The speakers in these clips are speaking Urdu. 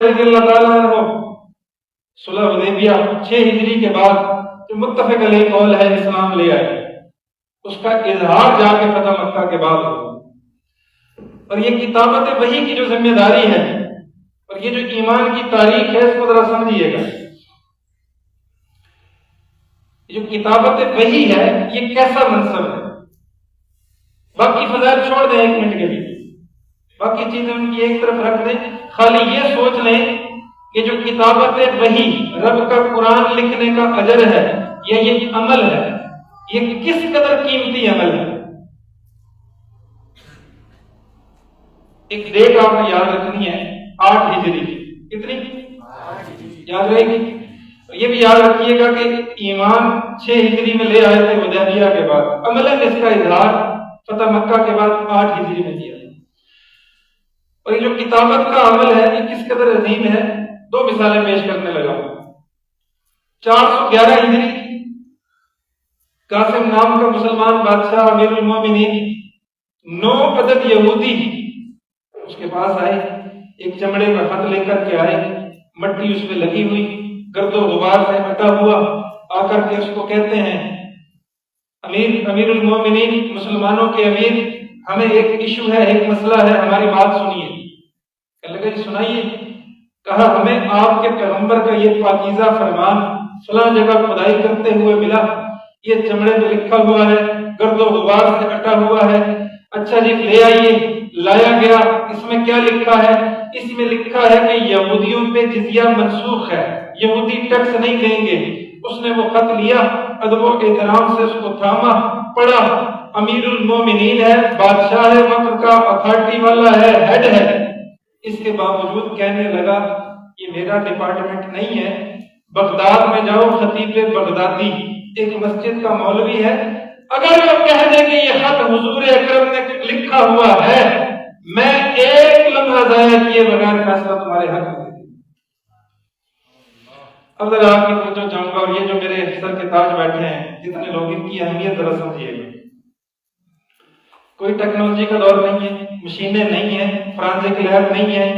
رضی اللہ تعالیٰ عنہ صلح حدیبیہ 6 ہجری کے بعد جو متفق علیہ قول ہے اسلام لے آئے، اس کا اظہار جا کے فتح مکہ کے بعد ہوا۔ اور یہ کتابت وحی کی جو ذمہ داری ہے اور یہ جو ایمان کی تاریخ ہے اس کو ذرا سمجھیے گا۔ جو کتابت وحی ہے یہ کیسا منصب ہے؟ باقی فضائل چھوڑ دیں 1 منٹ کے لیے، باقی چیزیں ان کی ایک طرف رکھ دیں، خالی یہ سوچ لیں کہ جو کتابت وحی رب کا قرآن لکھنے کا اجر ہے یا یہ عمل ہے، یہ کس قدر قیمتی عمل ہے۔ ایک ڈیٹ آپ نے یاد رکھنی ہے، 8 ہجری۔ کتنی یاد رہے گی؟ یہ بھی یاد رکھیے گا کہ ایمان 6 ہجری میں لے آئے تھے حدیبیہ کے بعد، عملاً اس کا اظہار فتح مکہ کے بعد 8 ہجری میں کیا۔ اور یہ جو کتابت کا عمل ہے یہ کس قدر عظیم ہے، 2 مثالیں پیش کرنے لگا ہوں۔ 411 ہجری قاسم نام کا مسلمان بادشاہ امیر المومنین 9 عدد یہودی اس کے پاس آئے، ایک چمڑے کا خط لے کر کے آئے، مٹی اس پہ لگی ہوئی، گرد و غبار سے مٹا ہوا، آ کر کے اس کو کہتے ہیں امیر المومنین، مسلمانوں کے امیر، ہمیں ایک ایشو ہے، ایک مسئلہ ہے، ہماری بات سنیے۔ کہنے لگا جی سنائیے۔ کہا ہمیں آپ کے پیغمبر کا یہ پاکیزہ فرمان فلاں جگہ کھدائی کرتے ہوئے ملا، یہ چمڑے پہ لکھا ہوا ہے، گرد و غبار سے کٹا ہوا ہے۔ اچھا جی لے آئیے، لایا گیا۔ اس میں کیا لکھا ہے؟ اس میں لکھا ہے کہ یہودیوں پہ جزیہ منسوخ ہے، یہودی ٹیکس نہیں دیں گے۔ اس نے وہ خط لیا، ادب و احترام سے اس کو تھاما، پڑھا، امیر المومنین ہے، بادشاہ ہے، وقت کا اتھارٹی والا ہے، ہیڈ ہے، اس کے باوجود کہنے لگا یہ میرا ڈپارٹمنٹ نہیں ہے، بغداد میں جاؤ، خطیب بغدادی ایک مسجد کا مولوی ہے، اگر وہ کہہ دے کہ یہ خط حضور اکرم نے لکھا ہوا ہے، میں ایک لمحہ ضائع کیے بغیر فیصلہ تمہارے حق میں۔ اب ذرا آپ کی توجہ چاہوں گا، اور یہ جو میرے سر کے تاج بیٹھے ہیں، جتنے لوگ، ان کی اہمیت ذرا سمجھیے گا۔ کوئی ٹیکنالوجی کا دور نہیں ہے، مشینیں نہیں ہیں، فرانسک لیب نہیں ہے،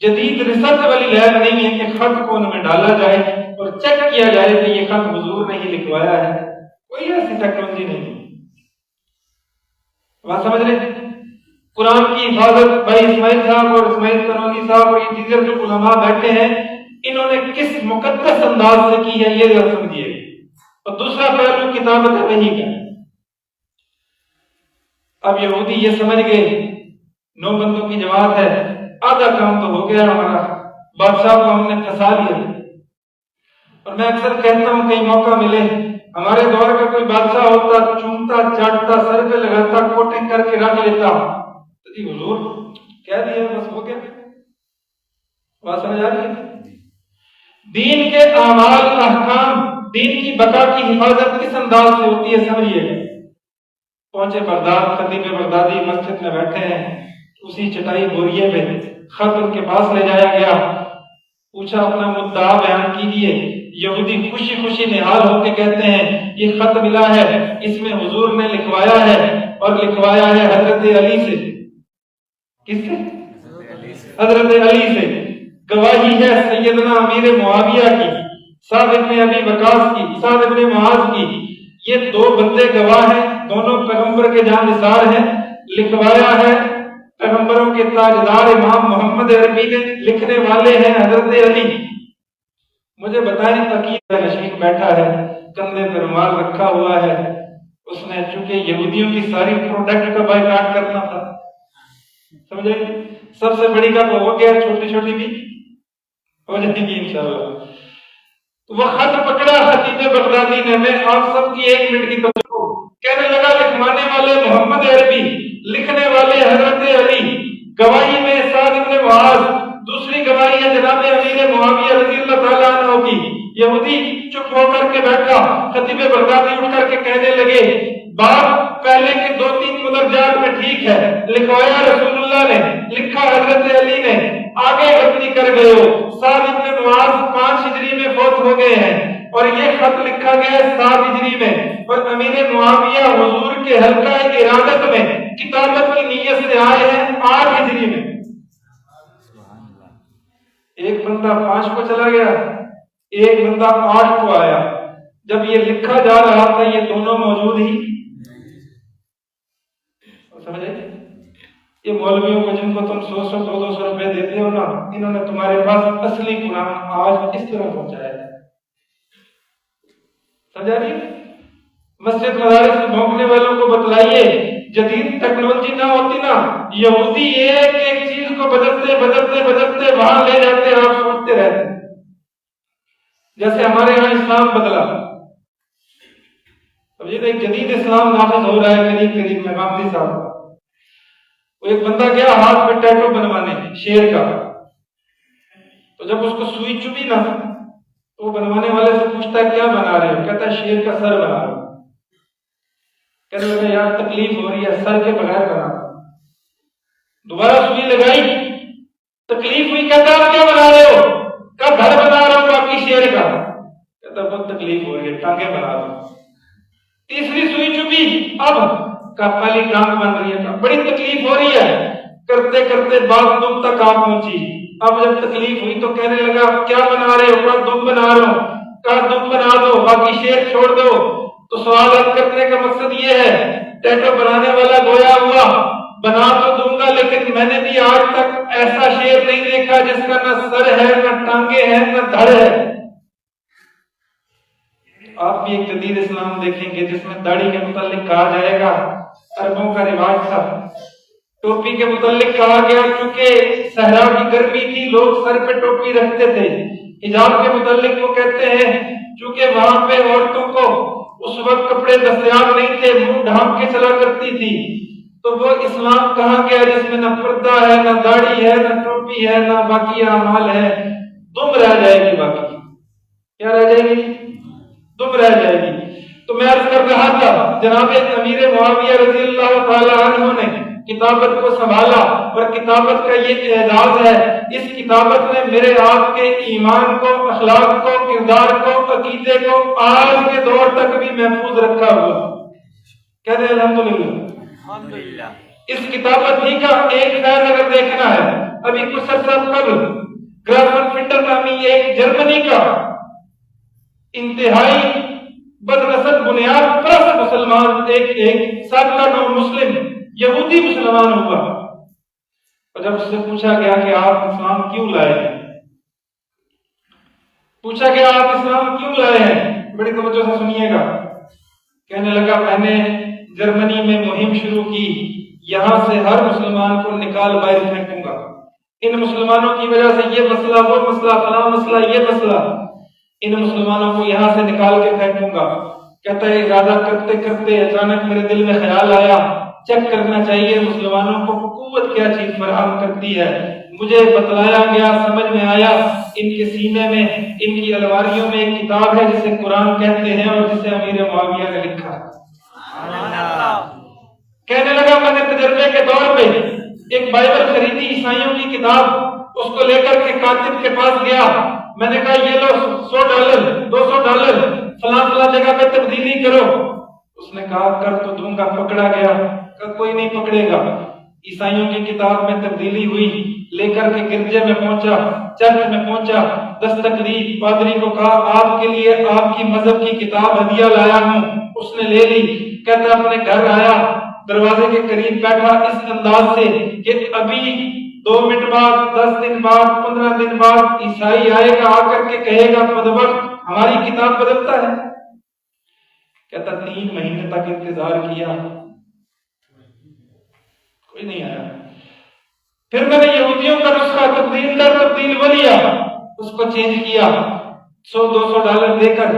جدید ریسرچ والی لیب نہیں ہے کہ خط کو ان میں ڈالا جائے اور چیک کیا جائے کہ یہ خط حضور نے ہی لکھوایا ہے، کوئی ایسی ٹیکنالوجی نہیں ہے۔ بات سمجھ رہے؟ قرآن کی حفاظت بھائی اسماعیل صاحب اور اسماعیل تنولی صاحب اور یہ دیگر جو علماء بیٹھے ہیں، انہوں نے کس مقدس انداز سے کی ہے یہ ذرا سمجھیے۔ اور دوسرا پہلو کتابت وحی کا۔ اب یہودی یہ سمجھ گئے 9 بندوں کی جماعت ہے، آدھا کام تو ہو گیا ہمارا، بادشاہ کو ہم نے پھنسا لیا۔ اور میں اکثر کہتا ہوں کہیں موقع ملے، ہمارے دور کا کوئی بادشاہ ہوتا، چومتا، چاٹتا، سر پہ لگاتا، کوٹنگ کر کے رکھ لیتا، تو جی حضور کہہ دیا بس ہو گیا۔ بات سمجھ آ رہی ہے؟ دین کے اعمال، احکام، دین کی بقا کی حفاظت کس انداز سے ہوتی ہے سمجھیے گا۔ پہنچے بغداد، خطیب بغدادی مسجد میں بیٹھے ہیں، اسی چٹائی بوریے میں خط ان کے پاس لے جایا گیا، پوچھا اپنا مدعا بیان کیجیے۔ یہودی خوشی خوشی نہال ہو کے کہتے ہیں یہ خط ملا ہے، اس میں حضور نے لکھوایا ہے، اور لکھوایا ہے حضرت علی سے۔ کس سے؟ حضرت علی سے۔ گواہی ہے سیدنا امیر معاویہ کی، سعد ابن ابی وقاص کی، سعد ابن معاذ کی، یہ 2 بندے گواہ ہیں، دونوں پیغمبر کے جانثار ہیں۔ لکھوایا ہے پیغمبروں کے تاجدار امام محمد عربی نے، لکھنے والے ہیں حضرت علی۔ مجھے بتائیں عقیل نشین بیٹھا ہے، کندھے پر رومال رکھا ہوا ہے، اس نے چونکہ یہودیوں کی ساری پروڈکٹ کا بائیکاٹ کرنا تھا، سمجھے؟ سب سے بڑی کا تو ہو گیا، چھوٹی چھوٹی بھی ہو جائے گی انشاءاللہ۔ وہ خط پکڑا خطیب بغدادی نے، میں آپ سب کی 1 منٹ کی توجہ، کہنے لگا لکھوانے والے محمد عربی، لکھنے والے حضرت علی، گواہی میں سعد ابن معاذ، دوسری گواہی ہے جناب امیر معاویہ رضی اللہ تعالیٰ عنہ کی۔ یہودی چپ ہو کر کے بیٹھا، خطیب بغدادی اٹھ کر کے کہنے لگے بات پہلے کے 2-3 مدرجات میں ٹھیک ہے، لکھوایا رسول اللہ نے، لکھا حضرت علی نے، آگے غلطی کر گئے ہو، سعد ابن معاذ 5 ہجری میں فوت ہو گئے ہیں، اور یہ خط لکھا گیا ہے 7 ہجری میں، اور امیر معاویہ حضور کے حلقہ ارادت میں کتابت کی نیت سے آئے ہیں 8 ہجری میں۔ ایک بندہ 5 کو چلا گیا، ایک بندہ 8 کو آیا۔ جب یہ لکھا جا رہا تھا یہ دونوں موجود ہی، سمجھے؟ یہ مولویوں کو جن کو تم 100 200 روپے دیتے ہو نا، انہوں نے تمہارے پاس اصلی قرآن آج اس طرح پہنچایا ہے۔ سمجھا رہی؟ مسجد مدارس میں بھونکنے والوں کو بتلائیے، جدید ٹیکنالوجی نہ ہوتی نا، یہودی ایک ایک چیز کو بدلتے بدلتے بدلتے وہاں لے جاتے، آپ سوچتے رہتے جیسے ہمارے یہاں اسلام بدلا۔ اب یہ ایک جدید اسلام نافذ ہو رہا ہے قریب قریب میں غامدی صاحب کا۔ وہ ایک بندہ گیا ہاتھ پہ ٹیٹو بنوانے شیر کا، تو جب اس کو سوئی چبھی نا تو وہ بنوانے والے سے پوچھتا ہے کیا بنا رہے ہو؟ کہتا ہے شیر کا سر بنا رہا ہوں۔ کہنے لگا یار تکلیف ہو رہی ہے، سر کے بغیر بنا۔ دوبارہ سوئی لگائی، تکلیف ہوئی، کہتا آپ کیا بنا رہے ہو؟ کہا گھر بنا رہا ہوں باقی شیر کا۔ کہتا بہت تکلیف ہو رہی ہے، ٹانگیں بنا رہا ہوں۔ تیسری سوئی چبھی، اب کہا پہلی ٹانگ بن رہی ہے، بڑی تکلیف ہو رہی ہے، کرتے کرتے بات دم تک آپ پہنچی۔ اب جب تکلیف ہوئی تو کہنے لگا کیا بنا رہے ہو؟ کہا دم بنا رہا ہوں۔ کہا دم بنا دو باقی شیر چھوڑ دو۔ تو سوال حل کرنے کا مقصد یہ ہے، ٹیٹو بنانے والا گویا ہوا بنا تو دوں گا، لیکن میں نے بھی آج تک ایسا شیر نہیں دیکھا جس کا نہ سر ہے، نہ ٹانگیں ہیں، نہ دھڑ ہے۔ آپ بھی ایک جدید اسلام دیکھیں گے جس میں داڑھی کے متعلق کہا جائے گا عربوں کا رواج تھا، ٹوپی کے متعلق کہا گیا چونکہ صحرا کی گرمی تھی لوگ سر پہ ٹوپی رکھتے تھے۔ حجاب کے متعلق وہ کہتے ہیں چونکہ وہاں پہ عورتوں کو اس وقت کپڑے دستیاب نہیں تھے، منہ ڈھانپ کے چلا کرتی تھی، تو وہ اسلام کہاں گیا جس میں نہ پردہ ہے، نہ داڑھی ہے، نہ ٹوپی ہے، نہ باقی اعمال ہے، دم رہ جائے گی، باقی کیا رہ جائے گی؟ دم رہ جائے گی۔ تو میں عرض کر رہا تھا جناب امیر معاویہ رضی اللہ تعالی عنہ نے کتابت کو سنبھالا، اور کتابت کا یہ اعزاز ہے، اس کتابت نے میرے آپ کے ایمان کو، اخلاق کو، کردار کو، عقیدے کو آج کے دور تک بھی محفوظ رکھا ہوا۔ کہتے ہیں الحمدللہ۔ اس کتابت ہی کا ایک فیض اگر دیکھنا ہے، ابھی کچھ عرصہ قبل گرافن فنڈر نامی ایک جرمنی کا انتہائی بدنسل بنیاد پرست مسلمان، ایک سابقہ نو مسلم یہودی مسلمان ہوا، اور جب اس سے پوچھا گیا کہ آپ اسلام کیوں لائے ہیں، پوچھا گیا آپ اسلام کیوں لائے ہیں، بڑی توجہ سے سنیے گا، کہنے لگا میں نے جرمنی میں مہم شروع کی، یہاں سے ہر مسلمان کو نکال باہر پھینکوں گا، ان مسلمانوں کی وجہ سے یہ مسئلہ، وہ مسئلہ، فلاں مسئلہ، یہ مسئلہ، ان مسلمانوں کو یہاں سے نکال کے پھینکوں گا۔ کہتا ہے ارادہ کرتے کرتے اچانک میرے دل میں خیال آیا چیک کرنا چاہیے مسلمانوں کو قوت کیا چیز فراہم کرتی ہے۔ مجھے بتلایا گیا، سمجھ میں آیا، ان کے سینے میں، ان کی الواریوں میں ایک کتاب ہے جسے قرآن کہتے ہیں اور جسے امیر معاویہ نے لکھا۔ کہنے لگا میں نے تجربے کے دور پہ ایک بائبل خریدی، عیسائیوں کی کتاب، اس کو لے کر کے کاتب کے پاس گیا، میں نے کہا یہ لو $100 $200 فلاں فلاں جگہ پہ تبدیلی کرو۔ اس نے کہا کر تو دوں گا، پکڑا گیا، کہا کوئی نہیں پکڑے گا۔ عیسائیوں کی کتاب میں تبدیلی ہوئی، لے کر کے گرجے میں پہنچا، چرچ میں پہنچا، دستک دی، پادری کو کہا آپ کے لیے آپ کی مذہب کی کتاب ہدیہ لایا ہوں، اس نے لے لی۔ کہتا اپنے گھر آیا، دروازے کے قریب بیٹھا اس انداز سے کہ ابھی 2 منٹ بعد، 10 دن بعد، 15 دن بعد عیسائی آئے گا، آ کر کے کہے گا بدبخت ہماری کتاب بدلتا ہے۔ کہتا 3 مہینے تک انتظار کیا، کوئی نہیں آیا۔ پھر میں نے یہودیوں کا نسخہ تبدیل در تبدیل وہ لیا، اس کو چینج کیا، $100-200 دے کر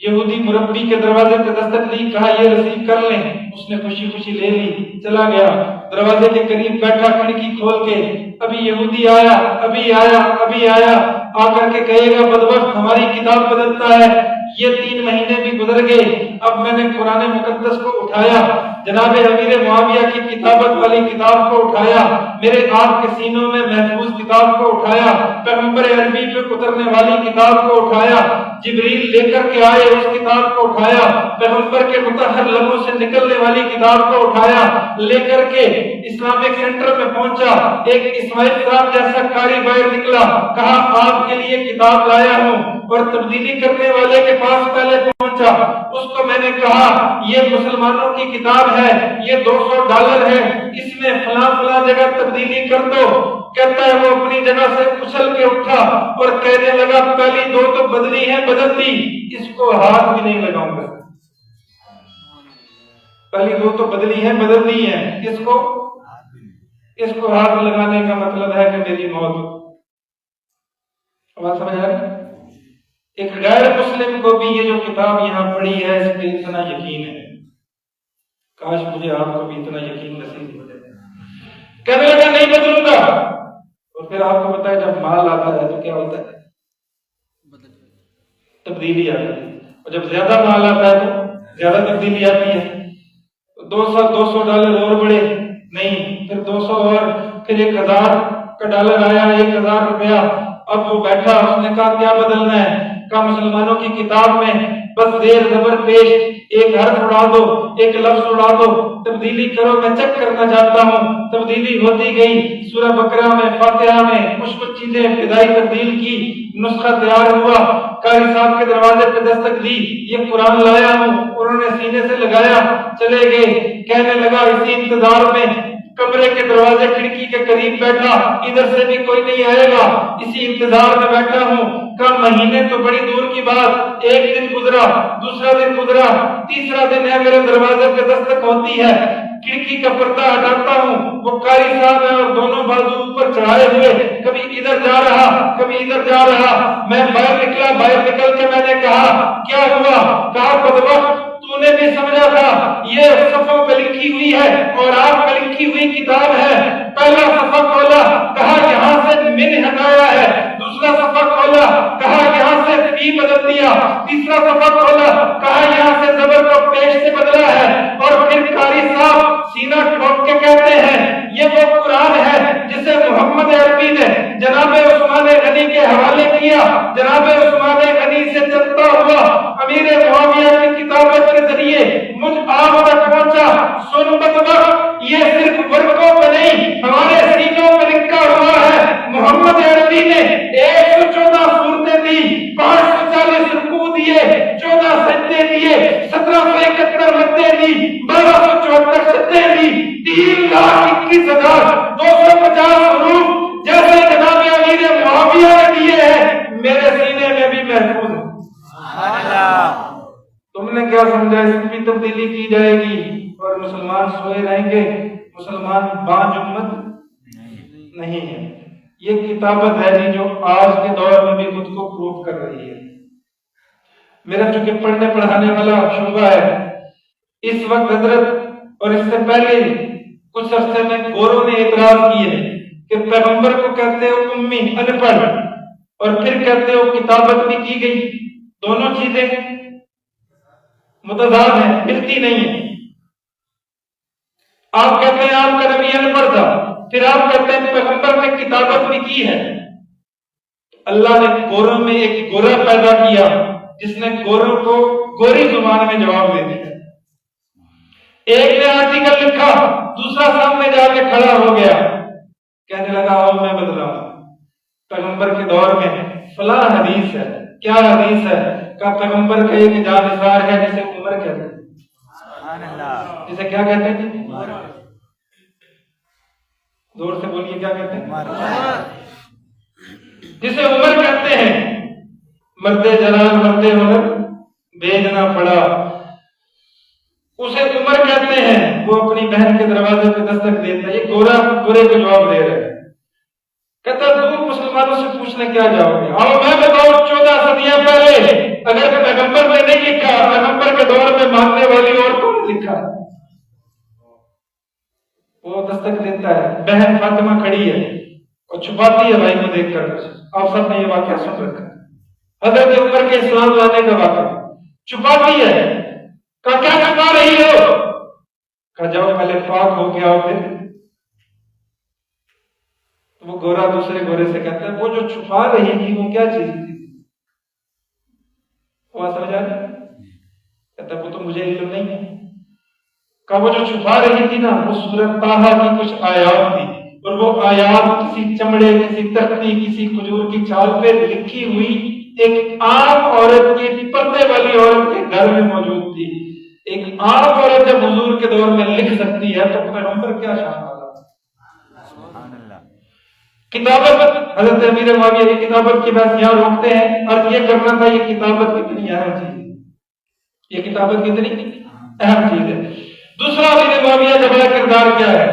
یہودی مربی کے دروازے پہ دستک دی، کہا یہ رسید کر لیں، اس نے خوشی خوشی لے لی، چلا گیا، دروازے کے قریب بیٹھا، کھڑکی کھول کے، ابھی یہودی آیا، ابھی آیا، ابھی آیا، آ کر کے کہے گا بدبخت ہماری کتاب بدلتا ہے۔ یہ 3 مہینے بھی گزر گئے، اب میں نے قرآن مقدس کو اٹھایا، جناب امیر معاویہ کی کتابت والی کتاب کو اٹھایا، میرے آپ کے سینوں میں محفوظ کتاب کو اٹھایا، پیغمبر عربی پہ اترنے والی کتاب کو اٹھایا، جبریل لے کر کے آئے، اس کتاب کو اٹھایا، پیغمبر کے مطہر لبوں سے نکلنے والی کتاب کو اٹھایا، لے کر کے اسلامک سینٹر میں پہنچا، ایک اسماعیل صاحب جیسا قاری باہر نکلا، کہا آپ کے لیے کتاب لایا ہوں، اور تبدیلی کرنے والے کے پاس پہلے پہنچا، اس کو میں نے کہا یہ مسلمانوں کی کتاب ہے، یہ $200 ہے، اس میں فلاں فلاں جگہ تبدیلی کر دو۔ کہتا ہے وہ اپنی جگہ سے اچھل کے اٹھا اور کہنے لگا پہلی 2 تو بدلی ہیں، بدل دی، اس کو ہاتھ بھی نہیں لگاؤں گا۔ پہلی 2 تو بدلی ہیں، بدل دی ہیں، اس کو ہاتھ لگانے کا مطلب ہے کہ میری موت۔ بات سمجھ آ رہی؟ ایک غیر مسلم کو بھی یہ جو کتاب یہاں پڑھی ہے اس پہ اتنا یقین ہے، کاش مجھے آپ کو بھی اتنا یقین نصیب ہو جائے۔ کہنے لگا نہیں بدلوں گا، اور پھر آپ کو پتا ہے جب مال آتا ہے تو کیا ہوتا ہے؟ تبدیلی آتی ہے، اور جب زیادہ مال آتا ہے تو زیادہ تبدیلی آتی ہے۔ $200 اور بڑھے نہیں، پھر 200 اور پھر $1000 کا ڈالر آیا، $1000۔ اب وہ بیٹھا، اس نے کہا کیا بدلنا ہے؟ کہا مسلمانوں کی کتاب میں بس زیر زبر پیش ایک حرف اڑا دو، ایک لفظ اڑا دو، تبدیلی کرو، میں چیک کرنا چاہتا ہوں۔ تبدیلی ہوتی گئی، سورہ بقرہ میں، فاتحہ میں کچھ چیزیں ابتدائی تبدیل کی، نسخہ تیار ہوا، قاری صاحب کے دروازے پہ دستک دی، یہ قرآن لایا ہوں، انہوں نے سینے سے لگایا، چلے گئے۔ کہنے لگا اسی انتظار میں کمرے کے دروازے کھڑکی کے قریب بیٹھا، ادھر سے بھی کوئی نہیں آئے گا، اسی انتظار میں بیٹھا ہوں۔ کم مہینے تو بڑی دور کی بات، ایک دن گزرا، دوسرا دن گزرا، تیسرا دن ہے، میرے دروازے پہ دستک ہوتی ہے، کھڑکی کا پردہ ہٹاتا ہوں، وہ قاری صاحب ہے اور دونوں بازو اوپر چڑھائے ہوئے، کبھی ادھر جا رہا، کبھی ادھر جا رہا۔ میں باہر نکلا، باہر نکل کے میں نے کہا کیا ہوا؟ کہا بدبخت، تو نے بھی سمجھا تھا یہ صفوں پہ لکھی ہوئی ہے اور آپ پہ لکھی ہوئی کتاب ہے۔ پہلا صفحہ کھولا، کہا یہاں سے من ہٹایا ہے، دوسرا صفحہ کھولا، کہا یہاں سے فی بدل دیا، تیسرا صفحہ کھولا، کہا یہاں سے زبر کو پیش سے بدلا ہے، اور پھر قاری صاحب سینہ ٹھوک کے کہتے ہیں یہ وہ قرآن ہے جسے محمد عربی نے جناب عثمان غنی کے حوالے کیا، جناب عثمان غنی سے چلتا ہوا امیر معاویہ کی کتابت کے ذریعے مجھ آپ تک پہنچا۔ سن بدبخت، یہ صرف ورقوں پہ نہیں ہمارے سینوں پہ لکھا ہوا ہے۔ محمد عربی نے 114 صورتیں دی، 540 رکوع دیے، 14 سجدے دیے، 1771 مدیں دی، 1274 سجدیں دی، 3,21,250 حروف جیسے جناب امیر معاویہ نے دیے ہیں، میرے سینے میں بھی محفوظ ہے۔ تم نے کیا سمجھا اس کی تبدیلی کی جائے گی اور مسلمان سوئے رہیں گے؟ مسلمان بانج امت نہیں ہے۔ یہ کتابت ہے جی جو آج کے دور میں بھی خود کو پروف کر رہی ہے۔ میرا چونکہ پڑھنے پڑھانے والا شعبہ ہے، اس وقت حضرت اور اس سے پہلے کچھ عرصے میں گوروں نے اعتراض کیے کہ پیغمبر کو کہتے ہو امی ان پڑھ اور پھر کہتے ہو کتابت بھی کی گئی، دونوں چیزیں متضاد ہیں، ملتی نہیں ہیں۔ آپ کہتے ہیں آپ کا نبی ان پڑھ تھا، پھر آپ کہتے ہیں پیغمبر نے کتابت بھی کی ہے۔ اللہ نے گوروں میں ایک گورا پیدا کیا جس نے گوروں کو گوری زبان میں جواب دے دیا۔ ایک نے آرٹیکل لکھا، دوسرا سامنے جا کے کھڑا ہو گیا، کہنے لگا آؤ میں بدلاؤں، پیغمبر کے دور میں فلاں حدیث ہے۔ کیا حدیث ہے؟ کہ پیغمبر کا ایک جانثار ہے جسے عمر کہتے ہیں۔ جسے کیا کہتے ہیں؟ زور سے بولیے، کیا کہتے ہیں؟ جسے عمر کہتے ہیں۔ مردے جلال مردے ہنر بھیجنا پڑا، اسے عمر کہتے ہیں۔ وہ اپنی بہن کے دروازے پہ دستک دیتا ہے، یہ گورا گورے کو جواب دے رہا ہے۔ کہتا تم مسلمانوں سے پوچھنے کیا جاؤ گے؟ آؤ میں بتاؤں 14 صدیاں پہلے اگر پیغمبر نے نہیں لکھا، پیغمبر کے دور میں ماننے والی اور کون لکھا؟ وہ دستک دیتا ہے، بہن فاطمہ کھڑی ہے اور چھپاتی ہے بھائی کو دیکھ کر۔ آپ سب نے یہ واقعہ سن رکھا ہے، حضرت عمر کے اسلام لانے کا واقعہ۔ چھپاتی ہے، کہا کیا چھپا رہی ہو؟ کہا جاؤ پہلے پاک ہو کے آؤ پھر۔ وہ گورا دوسرے گورے سے کہتا ہے وہ جو چھپا رہی تھی وہ کیا چیز تھی؟ بات سمجھ آ رہی؟ کہتا وہ تو مجھے علم نہیں ہے. کہا وہ جو چھپا رہی تھی نا وہ سورۃ طٰہٰ کی کچھ آیات تھی، اور وہ آیات کسی چمڑے، کسی تختی، کسی کھجور کی چھال پہ لکھی ہوئی ایک عام عورت کی، پردے والی عورت کے گھر میں موجود تھی. ایک عام عورت جب حضور کے دور میں لکھ سکتی ہے تو پیغمبر کیا شان والا. کتابت، حضرت امیر معاویہ کی کتابت کی بات یہاں روکتے ہیں اور یہ کرنا تھا. یہ کتابت کتنی اہم چیز ہے، یہ کتابت کتنی اہم چیز ہے. دوسرا امیر معاویہ کا بڑا کردار کیا ہے؟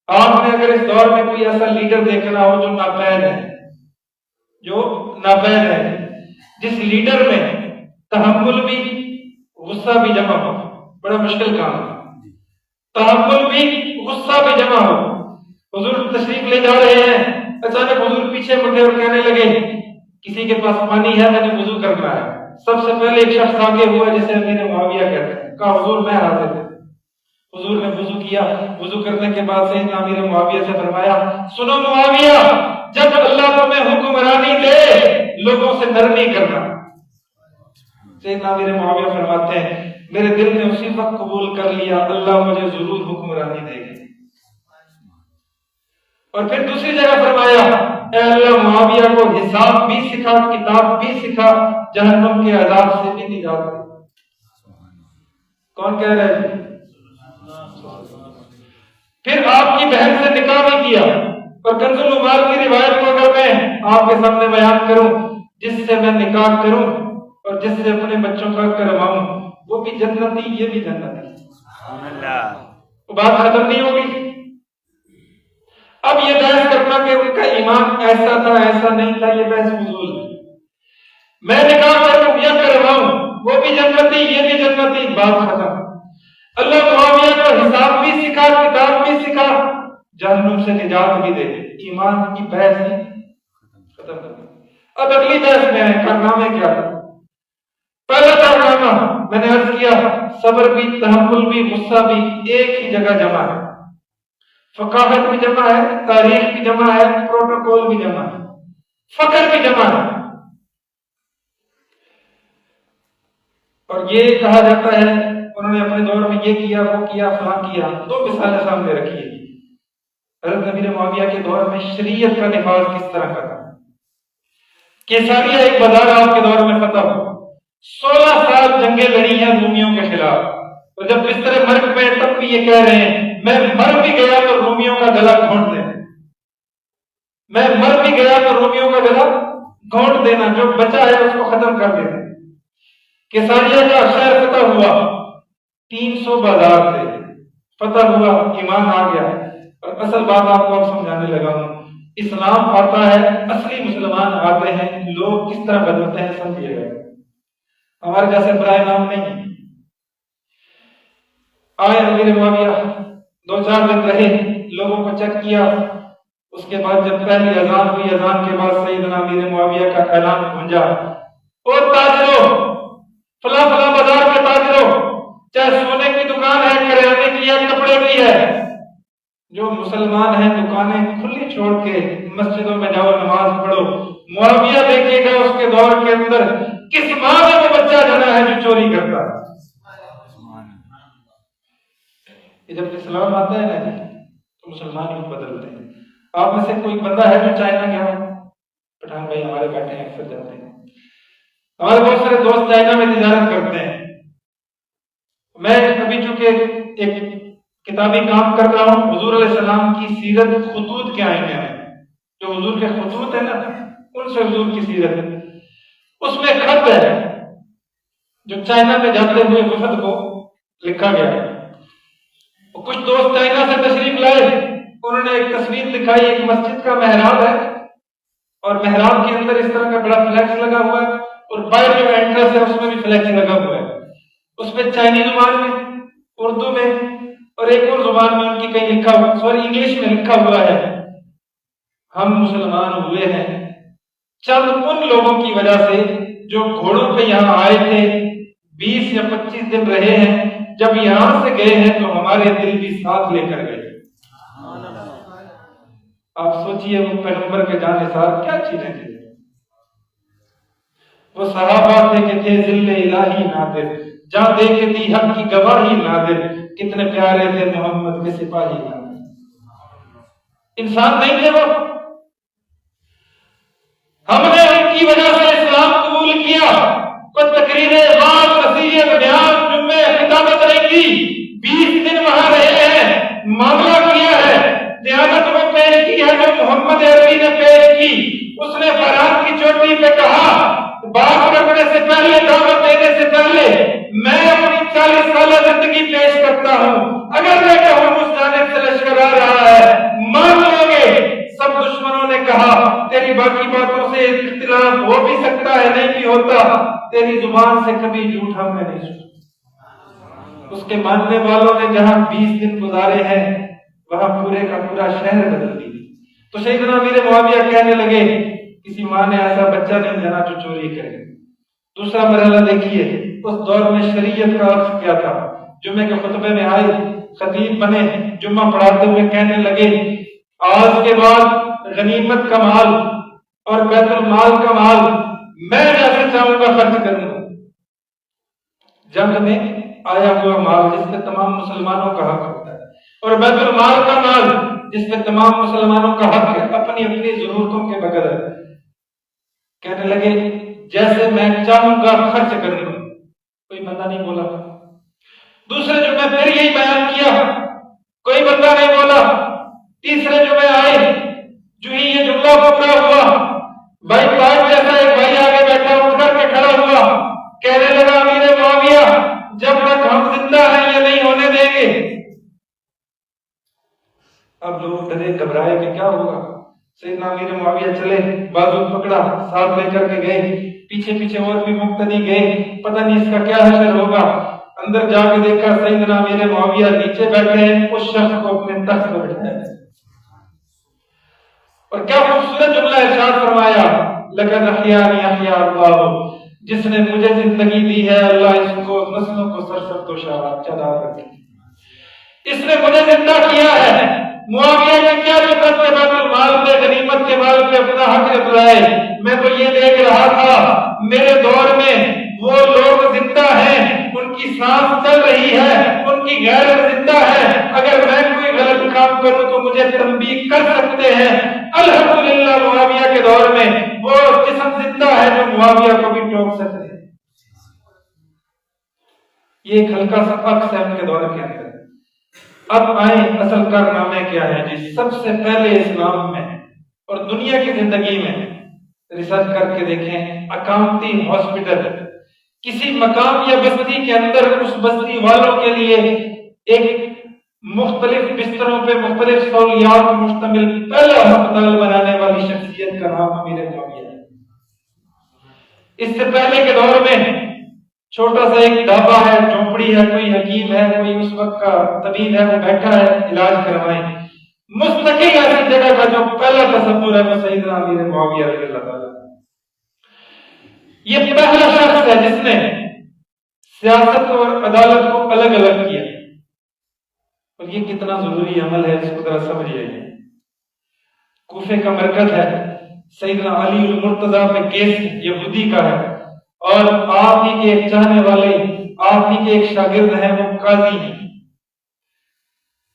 آپ نے اگر اس دور میں کوئی ایسا لیڈر دیکھنا ہو جو ناپید ہے، جس لیڈر میں تحمل بھی غصہ بھی جمع ہو، بڑا مشکل کام ہے. تحمل بھی غصہ بھی جمع ہو. حضور تشریف لے جا رہے ہیں، اچانک حضور پیچھے مڑے اور کہنے لگے کسی کے پاس پانی ہے، میں نے وضو کرنا ہے. سب سے پہلے ایک شخص آگے ہوا جسے امیر معاویہ کہتے ہیں، کہا حضور میں حاضر ہوں. حضور نے وضو کیا. وضو کرنے کے بعد سیدنا امیر معاویہ سے فرمایا سنو معاویہ، جب اللہ تمہیں حکمرانی دے لوگوں سے نرمی کرنا. سیدنا امیر معاویہ فرماتے ہیں میرے دل نے اسی وقت قبول کر لیا، اللہ مجھے ضرور حکمرانی دے گی. اور پھر دوسری جگہ فرمایا اے اللہ معاویہ کو حساب بھی سکھا، کتاب بھی سکھا، جہنم کے عذاب سے بھی نجات دے. کون کہہ رہے ہیں؟ پھر آپ کی بہن سے نکاح بھی کیا. اور کنز العمال کی روایت کو اگر میں آپ کے سامنے بیان کروں، جس سے میں نکاح کروں اور جس سے اپنے بچوں کا کرواؤں وہ بھی جنتی، یہ بھی جنتی. وہ بات ختم نہیں ہوگی. اب یہ بحث کرنا کہ ان کا ایمان ایسا تھا ایسا نہیں تھا، یہ بحث فضول ہے. میں نکاح کروں یا کرواؤں وہ بھی جنتی، یہ بھی جنتی، بات ختم. اللہ معاویہ کو حساب بھی سکھا، کتاب بھی سکھا، جہنم سے نجات بھی دے. ایمان کی بحث ہی ختم کر. اب اگلی بحث میں ہے کارنامے کیا تھا. پہلا کارنامہ میں نے عرض کیا صبر بھی، تحمل بھی، غصہ بھی ایک ہی جگہ جمع ہے. فقاہت بھی جمع ہے، تاریخ بھی جمع ہے، پروٹوکول بھی جمع ہے، فقر بھی جمع ہے. اور یہ کہا جاتا ہے انہوں نے اپنے دور میں یہ کیا، وہ کیا، فلاں کیا. دو مثالیں سامنے رکھی ہیں. حضرت امیر معاویہ کے دور میں شریعت کا نفاذ کس طرح کا تھا. کیساریہ ایک بازار آپ کے دور میں فتح ہو، 16 سال جنگیں لڑی ہیں رومیوں کے خلاف. اور جب بستر مرگ پہ تب بھی یہ کہہ رہے ہیں میں مر بھی گیا تو رومیوں کا گلا گھونٹ دینا، میں مر بھی گیا تو رومیوں کا گلا گھونٹ دینا، جو بچا ہے اس کو ختم کر دینا. کیساریہ کا شہر فتح ہوا، 300 بازار تھے، فتح ہوا، ایمان آ گیا. اور اصل بات آپ کو اب سمجھانے لگا ہوں. اسلام آتا ہے، اصلی مسلمان آتے ہیں، لوگ کس طرح بدلتے ہیں سمجھیے گا. ہمارے جیسے برائے نام نہیں. آئے امیر معاویہ، 2-4 دن رہے، لوگوں کو چیک کیا. اس کے بعد جب پہلی اذان ہوئی، اذان کے بعد سیدنا امیر معاویہ کا اعلان گونجا اور تاجروں، فلاں فلاں بازار کے تاجروں، چاہے سونے کی دکان ہے، کریانے کی ہے، کپڑے کی ہے، جو مسلمان ہیں دکانیں کھلی چھوڑ کے مسجدوں میں جاؤ، نماز پڑھو. معاویہ دیکھیے گا اس کے دور کے اندر کس ماں کا وہ بچہ جنا ہے جو چوری کرتا ہے. جب اسلام آتا ہے نا تو مسلمان لوگ بدلتے ہیں. آپ میں سے کوئی بندہ ہے جو چائنا گیا ہو؟ پٹھان بھائی ہمارے بیٹھے ہیں، اکثر جاتے ہیں. ہمارے بہت سارے دوست چائنا میں تجارت کرتے ہیں. میں ابھی چونکہ ایک کتابی کام کر رہا ہوں، حضور علیہ السلام کی سیرت خطوط کے آئینے ہیں، جو حضور کے خطوط ہیں نا ان سے حضور کی سیرت ہے. اس میں خط ہے جو چائنا میں جاتے ہوئے وفد کو لکھا گیا ہے. کچھ دوست چائنا سے تشریف لائے، انہوں نے ایک تصویر دکھائی، ایک مسجد کا محراب ہے اور محراب کے اندر اس طرح کا بڑا فلیکس لگا ہوا ہے اور باہر جو انٹرنس ہے اس میں بھی فلیکس لگا ہوا ہے. اس پہ چائنی زبان میں، اردو میں اور ایک اور زبان میں ان کی کہیں لکھا ہوا، سوری انگلش میں لکھا ہوا ہے ہم مسلمان ہوئے ہیں چند ان لوگوں کی وجہ سے جو گھوڑوں پہ یہاں آئے تھے، 20 یا 25 دن رہے ہیں، جب یہاں سے گئے ہیں تو ہمارے دل بھی ساتھ لے کر گئے. آپ سوچئے وہ پیغمبر کے جانثار کیا چیزیں تھیں. وہ صحابہ تھے ذل الہی نادر، جہاں دے کے دی حق کی گواہی نادر، کتنے پیارے تھے محمد کے سپاہی نادر۔ انسان نہیں تھے وہ، ہم نے ان کی وجہ سے اسلام قبول کیا۔ کوئی تقریریں، بات، نصیحت، بیان، جمعے، خطابت نہیں کی، 20 دن وہاں رہے ہیں، معاملہ کیا ہے، دیانت میں پیش کی ہے جو محمد عربی نے پیش کی۔ اس نے فرات کی چوٹی پہ کہا، بات کرنے سے پہلے، دعوت دینے سے پہلے میں اپنی 40 سالہ زندگی پیش کرتا ہوں، اگر میں کہوں اس جانب سے لشکر آ رہا ہے مان لو گے؟ سب دشمنوں نے کہا تیری باقی باتوں سے اختلاف ہو بھی سکتا ہے، نہیں بھی ہوتا، تیری زبان سے کبھی جھوٹ ہم نے نہیں سنا۔ اس کے ماننے والوں نے جہاں 20 دن گزارے ہیں وہاں پورے کا پورا شہر بدل دی۔ تو سیدنا امیر معاویہ کہنے لگے کسی ماں نے ایسا بچہ نہیں جنا جو چوری کرے۔ دوسرا مرحلہ دیکھیے، اس دور میں شریعت کا عرف کیا تھا۔ جمعے کے خطبے میں آئے، خطیب بنے، جمعہ پڑھاتے ہوئے کہنے لگے آج کے بعد غنیمت کا مال اور بیت المال کا مال میں جیسے چاہوں گا خرچ کروں گا۔ جنگ میں آیا ہوا مال جس پہ تمام مسلمانوں کا حق ہوتا ہے، اور بیت المال کا مال جس پہ تمام مسلمانوں کا حق ہے، اپنی اپنی ضرورتوں کے بغیر ہے۔ کہنے لگے جیسے میں چاہوں گا خرچ کروں گا۔ کوئی بندہ نہیں بولا۔ دوسرے جمعے پھر یہی بیان کیا، کوئی بندہ نہیں بولا۔ تیسرے جمعے آئے، جو ہی یہ جملہ پورا ہوا، بھائی پاک جیسا ایک بھائی آگے بیٹھا اٹھ کر کے کھڑا ہوا، کہنے لگا امیر معاویہ جب تک ہم زندہ ہیں یہ نہیں ہونے دیں گے۔ اب لوگ ڈرے گھبرائے کہ کیا ہوگا۔ سیدنا امیر معاویہ چلے، بازو پکڑا، ساتھ لے کر کے گئے، پیچھے پیچھے اور بھی مقتدی گئے، پتہ نہیں اس کا کیا حشر ہوگا۔ اندر جا کے دیکھا سیدنا امیر معاویہ نیچے بیٹھے ہیں، اس شخص کو اپنے تخت پر بٹھایا ہے۔ اور کیا خوبصورت جملہ ارشاد فرمایا، لقد احیانی احیا اللہ، جس نے مجھے زندگی دی ہے اللہ اس کو نسلوں کو سرسبز و شاداب رکھے۔ اس نے مجھے زندہ کیا ہے۔ معاویہ نے کیا جرأت ہے بیت المال پہ، غنیمت کے مال پہ اپنا حق جتلائے؟ میں تو یہ دیکھ رہا تھا میرے دور میں وہ لوگ زندہ ہیں، ان کی سانس چل رہی ہے، ان کی غیرت زندہ ہے، اگر میں کوئی غلط کام کروں تو مجھے تنبیہ کر سکتے ہیں۔ الحمدللہ معاویہ کے دور میں وہ جسم زندہ ہے جو معاویہ کو بھی ٹوک سکتے ہیں۔ یہ ایک ہلکا سا عکس ہے ان کے دور کے اندر۔ اب آئیں اصل کارنامے کیا ہے جی۔ سب سے پہلے اسلام میں اور دنیا کی زندگی میں ریسرچ کر کے دیکھیں، اقامتی ہاسپٹل کسی مقام یا بستی کے اندر اس بستی والوں کے لیے ایک مختلف بستروں پہ مختلف سہولیات مشتمل پہلا ہسپتال بنانے والی شخصیت کا نام امیر معاویہ ہے۔ اس سے پہلے کے دور میں چھوٹا سا ایک ڈھابا ہے، جھونپڑی ہے، کوئی حکیم ہے، کوئی اس وقت کا طبیب ہے، وہ بیٹھا ہے علاج کروائیں۔ مستقل ایسی جگہ کا جو پہلا تصور ہے وہ سیدنا امیر معاویہ رضی اللہ تعالیٰ۔ یہ پہلا شخص ہے جس نے سیاست اور عدالت کو الگ الگ کیا، اور یہ کتنا ضروری عمل ہے اس کو ذرا سمجھیے۔ کوفے کا مرکز ہے، سیدنا علی المرتضیٰ پہ کیس یہودی کا ہے، اور آپ ہی کے ایک چاہنے والے، آپ ہی کے ایک شاگرد ہیں، وہ قاضی ہیں۔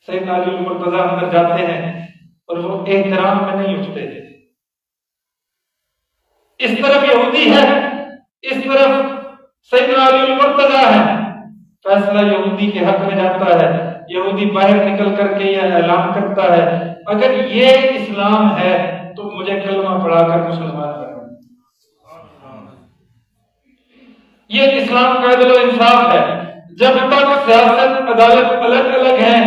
سیدنا علی المرتضیٰ اندر جاتے ہیں اور وہ احترام میں نہیں اٹھتے۔ اس طرف یہودی ہے، اس طرف سیدنا علی المرتضیٰ ہے۔ فیصلہ یہودی کے حق میں جاتا ہے، یہودی باہر نکل کر کے یہ اعلان کرتا ہے اگر یہ اسلام ہے تو مجھے کلمہ پڑھا کر مسلمان کرنا۔ یہ اسلام کا عدل و انصاف ہے۔ جب تک سیاست عدالت الگ الگ ہیں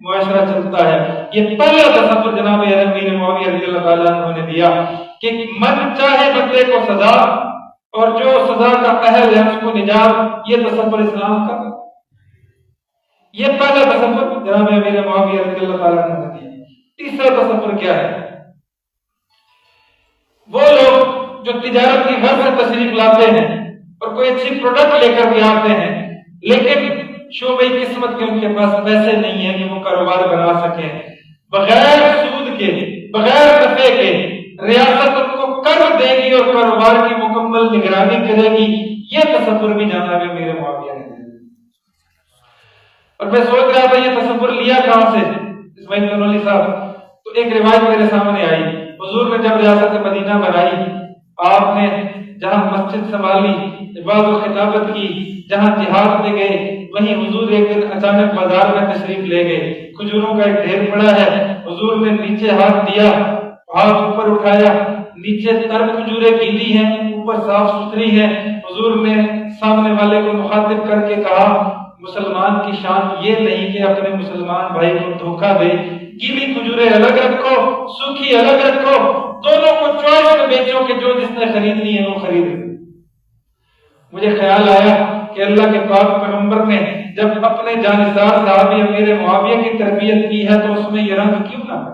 معاشرہ چلتا ہے۔ یہ پہلا تصور جناب امیر معاویہ رضی اللہ تعالیٰ عنہ نے دیا کہ من چاہے بندے کو سزا اور جو سزا کا اہل ہے اس کو نجات، یہ تصور اسلام کا۔ یہ پہلا تصور جناب امیر معاویہ رضی اللہ تعالیٰ عنہ نے دیا۔ تیسرا تصور کیا ہے؟ وہ لوگ جو تجارت کی غرض سے تشریف لاتے ہیں اور کوئی اچھی پروڈکٹ لے کر کے آتے ہیں، لیکن شعبۂ قسمت کے ان کے پاس پیسے نہیں ہیں کہ وہ کاروبار بنا سکیں، بغیر سود کے، بغیر نفع کے ریاست ان کو قرض دے گی اور کاروبار کی مکمل مکمل نگرانی کرے گی، یہ تصور بھی جناب امیر معاویہ نے دیا۔ اور میں سوچ رہا تھا یہ تصور لیا کہاں سے اسماعیل کنولی صاحب، تو ایک روایت میرے سامنے آئی، حضور نے جب ریاست مدینہ بنائی، آپ نے جہاں مسجد سنبھالی، عبادت و خطابت کی، جہاں جہاد میں گئے، وہیں حضور ایک دن اچانک بازار میں تشریف لے گئے، کھجوروں کا ایک ڈھیر پڑا ہے، حضور نے نیچے ہاتھ دیا، ہاتھ اوپر اٹھایا، نیچے تر کھجوریں گیلی ہیں، اوپر صاف ستھری ہیں، حضور نے سامنے والے کو مخاطب کر کے کہا مسلمان کی شان یہ نہیں کہ اپنے مسلمان بھائی کو دھوکہ دے، گیلی کھجوریں الگ رکھو، سوکھی الگ رکھو، دونوں کو چوائس میں بیچو کہ جو جس نے خریدنی ہے وہ خرید۔ مجھے خیال آیا کہ اللہ کے پاک پیغمبر نے جب اپنے جانثار صحابی امیر معاویہ کی تربیت کی ہے تو اس میں یہ رنگ کیوں نہ ہو۔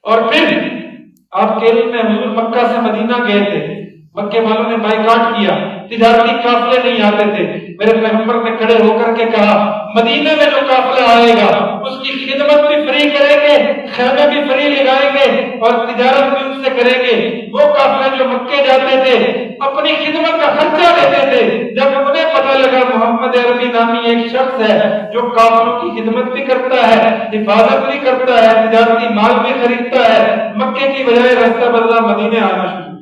اور پھر آپ کے علم میں حضور مکہ سے مدینہ گئے تھے، مکے والوں نے بائیکاٹ کیا، تجارتی قافلے نہیں آتے تھے، میرے پیغمبر نے کھڑے ہو کر کے کہا مدینے میں جو قافلہ آئے گا اس کی خدمت بھی فری کریں گے، خیمے بھی فری لگائیں گے اور تجارت بھی ان سے کریں گے۔ وہ قافلے جو مکے جاتے تھے اپنی خدمت کا خرچہ دیتے تھے، جب انہیں پتہ لگا محمد عربی نامی ایک شخص ہے جو قافلوں کی خدمت بھی کرتا ہے، حفاظت بھی کرتا ہے، تجارتی مال بھی خریدتا ہے، مکے کی بجائے رستہ بدلا مدینے آنا شروع۔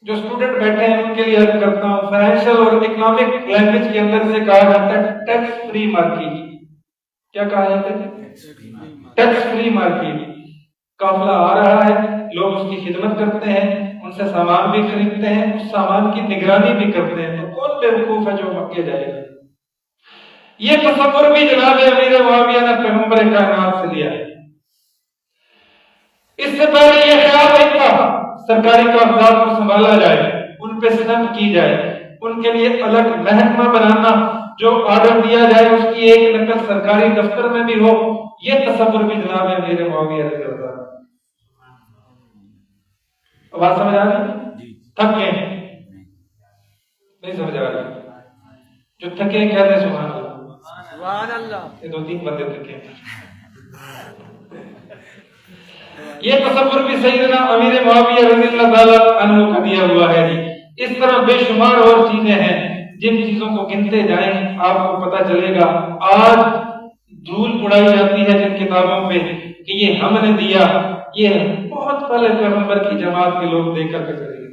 جو اسٹوڈنٹ بیٹھے ہیں ان کے لیے عرض کرتا ہوں، فائنینشیل اور اکنامک لینگویج کے اندر سے کہا جاتا ہے ٹیکس فری مارکیٹ۔ کیا کہا جاتا ہے؟ Tax free market. قافلہ آ رہا ہے، لوگ اس کی خدمت کرتے ہیں، ان سے سامان بھی خریدتے ہیں، اس سامان کی نگرانی بھی کرتے ہیں، تو کون بے وقوف ہے جو مکے جائے گا؟ یہ تصور بھی جناب امیر معاویہ نے پیغمبر کائنات سے لیا ہے۔ اس سے پہلے یہ خیال نہیں تھا سرکاری کاغذات کو سنبھالا جائے، ان پہ سٹمپ کی جائے، ان کے لیے الگ محکمہ بنانا، جو آرڈر دیا جائے اس کی ایک نقل سرکاری دفتر میں بھی ہو، یہ تصور بھی جناب امیر معاویہ نے کرتا ہے۔ بات سمجھ آ رہی؟ تھک گئے نہیں سمجھ آ رہی؟ جو تھکے کہتے ہیں سبحان اللہ، سبحان اللہ۔ یہ 2-3 بندے تھکے۔ یہ تصور بھی سیدنا امیر معاویہ رضی اللہ تعالیٰ عنہ کا دیا ہوا ہے جی۔ اس طرح بے شمار اور چیزیں ہیں، جن چیزوں کو گنتے جائیں آپ کو پتہ چلے گا۔ آج دھول اڑائی جاتی ہے جن کتابوں پہ کہ یہ ہم نے دیا، یہ بہت پہلے پیغمبر کی جماعت کے لوگ دے کر کے چلے گئے۔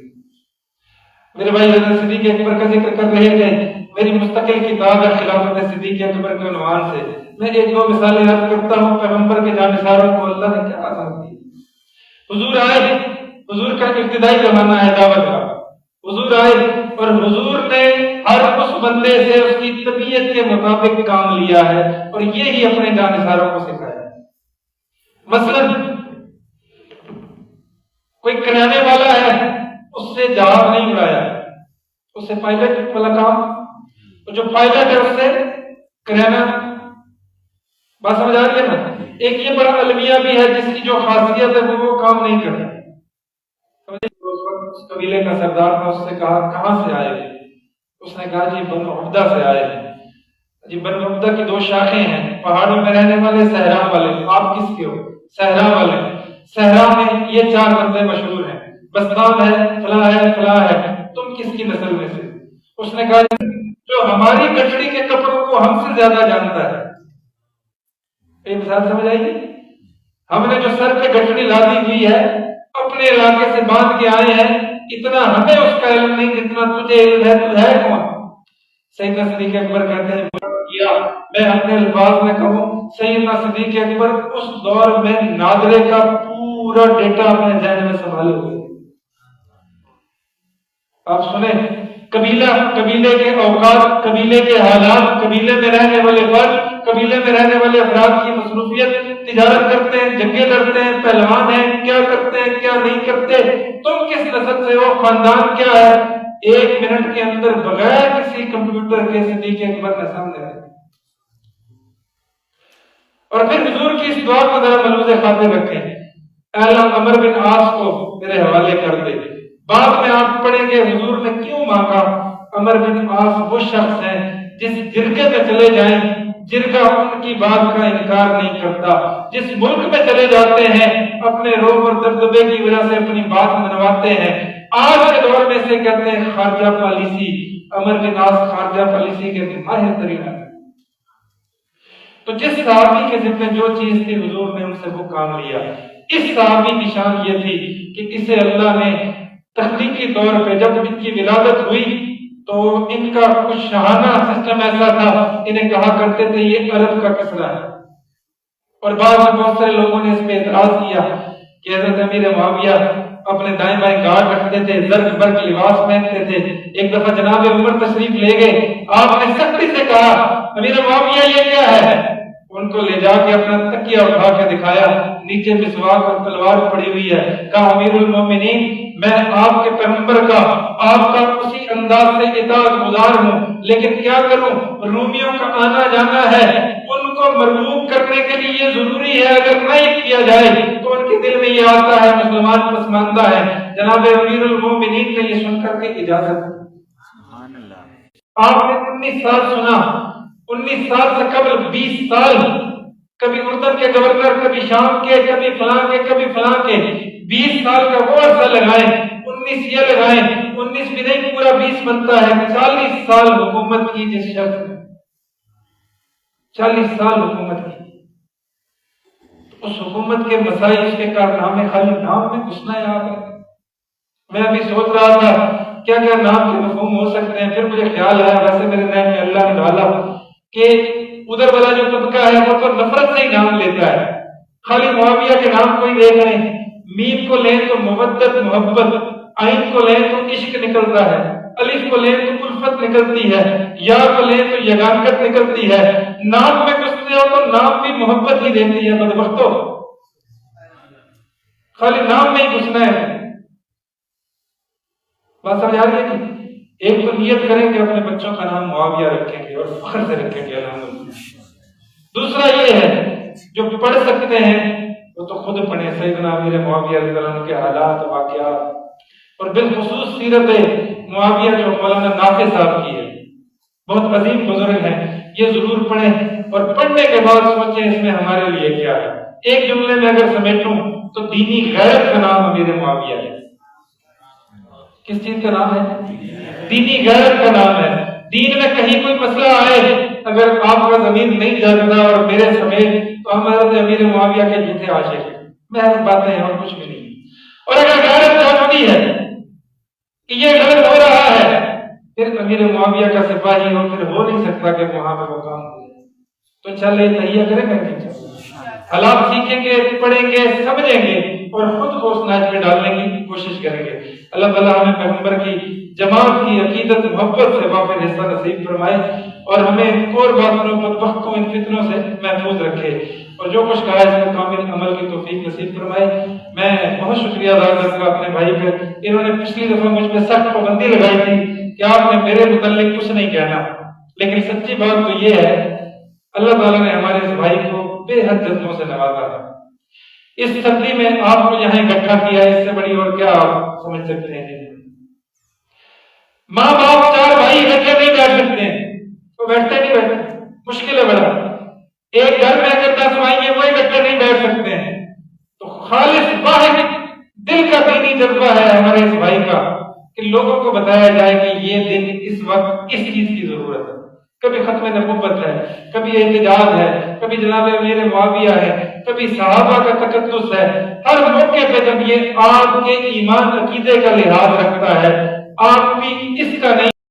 میرے بھائی حضرت صدیق اکبر کا ذکر کر رہے تھے، میری مستقل کتاب ہے خلافت صدیق اکبر کے عنوان سے، میں 1-2 مثالیں یاد کرتا ہوں پیغمبر کے جانثاروں کو اللہ نے کیا عطا دی۔ حضور آئے، حضور کا ابتدائی زمانہ ہے دعوت کا، حضور آئے اور حضور نے ہر اس بندے سے اس کی طبیعت کے مطابق کام لیا ہے اور یہی اپنے جانثاروں کو سکھایا ہے۔ مثلا کوئی کرانے والا ہے، اس سے جہاز نہیں اڑایا، اس سے پائلٹ والا کام، اور جو پائلٹ ہے اس سے کرانا۔ بات سمجھ آ رہی ہے نا؟ ایک یہ بڑا المیہ بھی ہے جس کی جو خاصیت ہے وہ کام نہیں کرتا۔ اس قبیلے کا سردار تھا، اس سے کہا کہاں سے آئے؟ اس نے کہا جی بنو عبدہ سے آئے ہیں۔ جی بنو عبدہ کی 2 شاخیں ہیں، پہاڑوں میں رہنے والے، صحرا والے۔ آپ کس کے ہو؟ صحرا والے۔ صحرا میں یہ 4 بندے مشہور ہیں، بسطام ہے، فلاں ہے، فلاں ہے، تم کس کی نسل میں سے؟ اس نے کہا جو ہماری گٹھڑی کے کپڑوں کو ہم سے زیادہ جانتا ہے۔ ایک مثال سمجھ آئی گی؟ ہم نے جو سر پہ گٹھڑی لادی ہوئی ہے اپنے علاقے سے باندھ کے آئے ہیں، اتنا ہمیں اس کا علم نہیں جتنا تجھے علم ہے، تو ہے کون؟ سیدنا صدیق اکبر کہتے ہیں کیا میں اپنے الفاظ میں کہوں، سیدنا صدیق اکبر اس دور میں نادرے کا پورا ڈیٹا اپنے ذہن میں سنبھالے ہوئے۔ آپ سنیں، قبیلہ، قبیلے کے اوقات، قبیلے کے حالات، قبیلے میں رہنے والے فرد، قبیلے میں رہنے والے افراد کی مصروفیت، تجارت کرتے ہیں، جنگیں لڑتے ہیں، پہلوان ہیں، کیا کرتے ہیں کیا نہیں کرتے، تم کس نسل سے ہو، خاندان کیا ہے، 1 منٹ کے اندر بغیر کسی کمپیوٹر کے صدیق اکبر نے سامنے آئے۔ اور پھر حضور کی اس دعا کو ذرا ملحوظ خاطر رکھیں، اے اللہ عمر بن عاص کو میرے حوالے کر دے۔ بعد میں آپ پڑھیں گے حضور نے کیوں مانگا۔ عمر بن عاص وہ شخص ہے جس جرگے میں چلے جائیں جن کا ان کی بات کا انکار نہیں کرتا، جس ملک میں چلے جاتے ہیں اپنے روب اور دبدبے کی وجہ سے اپنی بات منواتے ہیں۔ آج کے دور میں سے کہتے ہیں خارجہ پالیسی، امر بن عاص خارجہ پالیسی کے ماہر ترین ہے۔ تو جس صحابی کے ذمہ جو چیز تھی حضور نے ان سے وہ کام لیا۔ اس صحابی کی شان یہ تھی کہ اسے اللہ نے تخلیقی طور پہ جب ان کی ولادت ہوئی تو ان کا کچھ شاہانہ سسٹم ایسا تھا، انہیں کہا کرتے تھے یہ عرب کا کسرا ہے، اور بعد میں بہت سارے لوگوں نے اس پہ اعتراض کیا کہ حضرت امیر معاویہ اپنے دائیں بائیں گارڈ رکھتے تھے، زرق برق لباس پہنتے تھے۔ ایک دفعہ جناب عمر تشریف لے گئے، آپ نے سختی سے کہا امیر معاویہ یہ کیا ہے؟ ان کو لے جا کے اپنا تکیہ اٹھا کے دکھایا، نیچے مسواک اور تلوار پڑی ہوئی ہے۔ کہا امیر المومنین میں آپ کے پیغمبر کا، آپ کا اسی انداز سے اطاعت گزار ہوں، لیکن کیا کروں، رومیوں کا آنا جانا ہے، ان کو مرغوب کرنے کے لیے یہ ضروری ہے، اگر نہیں کیا جائے تو ان کے دل میں یہ آتا ہے مسلمان پسماندہ ہے۔ جناب امیر المومنین نے یہ سن کر کے اجازت، آپ نے 19 سال سنا، 19 سال سے قبل 20 سال کبھی اردن کے گورنر، کبھی شام کے، کبھی فلاں کے، کبھی فلاں کے، 20 سال کا وہ عرصہ لگائیں، 19 یہ لگائیں، 19 بھی نہیں پورا 20 بنتا ہے، 40 سال حکومت کی جس شخص نے، 40 سال حکومت کی، اس حکومت کے مسائل، اس کے کارنامے خالی نام میں گھسنا یاد ہے۔ میں ابھی سوچ رہا تھا کیا کیا نام کے مفہوم ہو سکتے ہیں، پھر مجھے خیال آیا، ویسے میرے ذہن میں اللہ نے ڈالا کہ ادھر والا جو طبقہ ہے وہ تو نفرت سے ہی نام لیتا ہے، خالی معاویہ کے نام کو ہی دیکھ رہے ہیں، میم کو لیں تو مودت محبت، عین کو لیں تو عشق نکلتا ہے، الف کو لیں تو الفت نکلتی ہے، یا کو لیں تو یگانگت نکلتی ہے، نام میں گھستے ہو تو نام بھی محبت ہی دیتی ہے۔ بدبختو، خالی نام میں ہی گھسنا ہے۔ بات سمجھ آ رہی ہے کہ ایک تو نیت کریں گے اپنے بچوں کا نام معاویہ رکھیں گے اور فخر سے رکھیں گے الحمدللہ۔ دوسرا یہ ہے جو پڑھ سکتے ہیں وہ تو خود پڑھیں، سیدنا امیر معاویہ رضی اللہ عنہ کے حالات واقعات، اور بالخصوص سیرت معاویہ جو مولانا نافع صاحب کی ہے، بہت عظیم بزرگ ہیں، یہ ضرور پڑھیں اور پڑھنے کے بعد سوچیں اس میں ہمارے لیے کیا ہے۔ ایک جملے میں اگر سمیٹوں تو دینی غیرت کا نام امیر معاویہ ہے۔ کس چیز کا نام ہے؟ دینی غیرت کا نام ہے۔ دین میں کہیں کوئی مسئلہ آئے، اگر آپ کا ضمیر نہیں جاگتا اور میرے سمیت، تو ہم حضرت امیر معاویہ کے جھوٹے عاشق ہیں، محض باتیں ہیں اور کچھ بھی نہیں۔ اور اگر غیرت جاگتی ہے کہ یہ غلط ہو رہا ہے، پھر امیر معاویہ کا سپاہی ہو، پھر ہو نہیں سکتا کہ وہاں پہ وہ کام ہو۔ تو چلے تہیہ کریں گے، حالات سیکھیں گے، پڑھیں گے، سمجھیں گے اور خود کو اس نہج پہ ڈالنے کی کوشش کریں گے۔ اللہ تعالیٰ ہمیں پیغمبر کی جماعت کی عقیدت محبت سے وافر حصہ نصیب فرمائے اور ہمیں اور باطنوں بدبختوں ان فتنوں سے محفوظ رکھے، اور جو کچھ کہا اس میں کامل عمل کی توفیق نصیب فرمائے۔ میں بہت شکریہ ادا کروں گا اپنے بھائی پہ، انہوں نے پچھلی دفعہ مجھ پہ سخت پابندی لگائی تھی کہ آپ نے میرے متعلق کچھ نہیں کہنا، لیکن سچی بات تو یہ ہے اللہ تعالیٰ نے ہمارے اس بھائی کو بے حد جذبوں سے نوازا ہے۔ اس سردی میں آپ کو یہاں اکٹھا کیا ہے، اس سے بڑی اور کیا آپ سمجھ سکتے ہیں؟ ماں باپ 4 بھائی اکٹھے نہیں بیٹھ سکتے ہیں، تو بیٹھتے نہیں، بیٹھتے مشکل ہے بڑا۔ ایک گھر میں اگر 10 بھائی ہیں وہ اکٹھے نہیں بیٹھ سکتے ہیں، تو خالص واحد دل کا دینی جذبہ ہے ہمارے اس بھائی کا کہ لوگوں کو بتایا جائے کہ یہ دن اس وقت اس چیز کی ضرورت ہے۔ کبھی ختم نبوت ہے، کبھی احتجاج ہے، کبھی جناب امیر معاویہ ہے، کبھی صحابہ کا تقدس ہے۔ ہر موقع پہ جب یہ آپ کے ایمان عقیدے کا لحاظ رکھتا ہے، آپ بھی اس کا نہیں